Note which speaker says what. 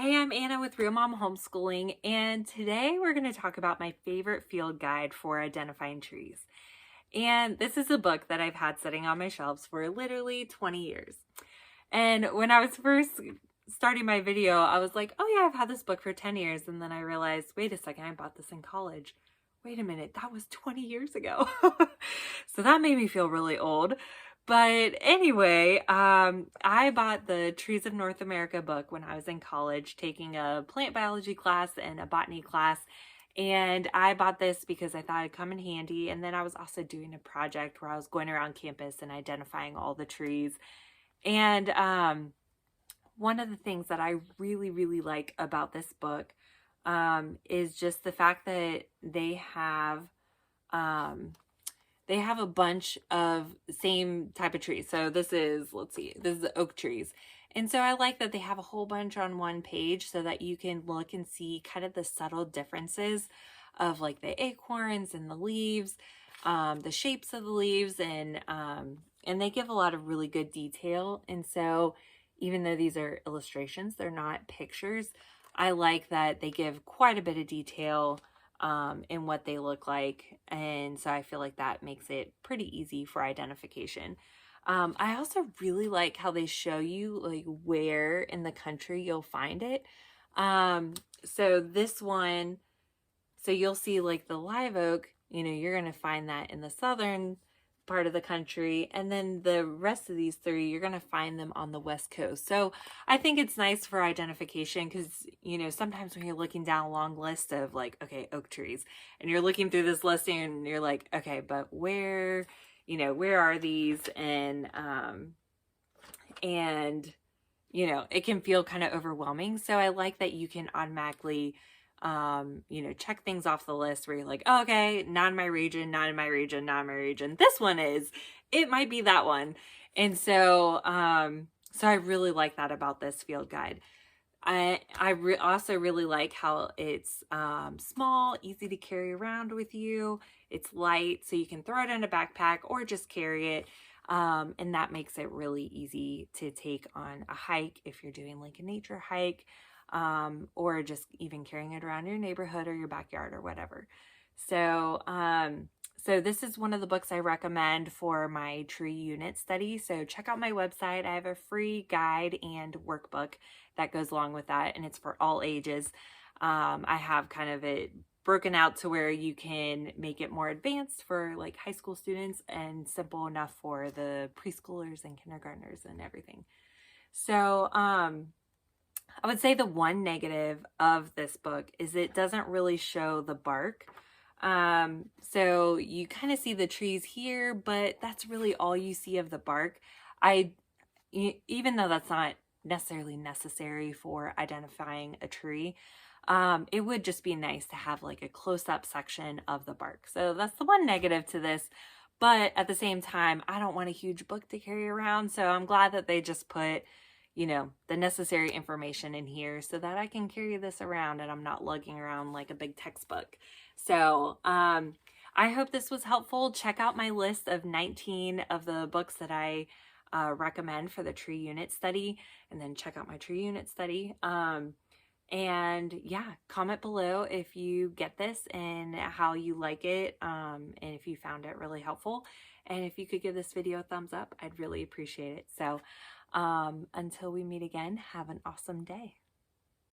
Speaker 1: Hey, I'm Anna with Real Mom Homeschooling, and today we're going to talk about my favorite field guide for identifying trees. And this is a book that I've had sitting on my shelves for literally 20 years. And when I was first starting my video, I was like, oh yeah, I've had this book for 10 years. And then I realized, wait a second, I bought this in college. Wait a minute, that was 20 years ago. So that made me feel really old. But anyway, I bought the Trees of North America book when I was in college, taking a plant biology class and a botany class. And I bought this because I thought it'd come in handy. And then I was also doing a project where I was going around campus and identifying all the trees. And one of the things that I really, really like about this book is just the fact that they have a bunch of same type of trees. So this is, let's see, this is the oak trees. And so I like that they have a whole bunch on one page so that you can look and see kind of the subtle differences of like the acorns and the leaves, the shapes of the leaves, and they give a lot of really good detail. And so even though these are illustrations, they're not pictures, I like that they give quite a bit of detail in what they look like. And so I feel like that makes it pretty easy for identification. I also really like how they show you like where in the country you'll find it. So this one, so you'll see like the live oak, you're going to find that in the southern part of the country, and then the rest of these three you're going to find them on the west coast. So I think it's nice for identification because sometimes when you're looking down a long list of like, okay, oak trees, and you're looking through this list and you're like, okay, but where are these? And it can feel kind of overwhelming. So I like that you can automatically check things off the list where you're like, oh, okay, not in my region, not in my region, not in my region. This one is, it might be that one. And so, so I really like that about this field guide. I also really like how it's small, easy to carry around with you. It's light, so you can throw it in a backpack or just carry it. And that makes it really easy to take on a hike if you're doing like a nature hike, or just even carrying it around your neighborhood or your backyard or whatever. So, so this is one of the books I recommend for my tree unit study. So check out my website. I have a free guide and workbook that goes along with that, and it's for all ages. I have kind of it broken out to where you can make it more advanced for like high school students and simple enough for the preschoolers and kindergartners and everything. So, I would say the one negative of this book is it doesn't really show the bark. So you kind of see the trees here, but that's really all you see of the bark. Even though that's not necessarily necessary for identifying a tree, it would just be nice to have like a close-up section of the bark. So that's the one negative to this. But at the same time, I don't want a huge book to carry around. So I'm glad that they just put the necessary information in here so that I can carry this around and I'm not lugging around like a big textbook. So I hope this was helpful. Check out my list of 19 of the books that I recommend for the tree unit study, and then check out my tree unit study. And yeah, comment below if you get this and how you like it, and if you found it really helpful. And if you could give this video a thumbs up, I'd really appreciate it. So until we meet again, have an awesome day.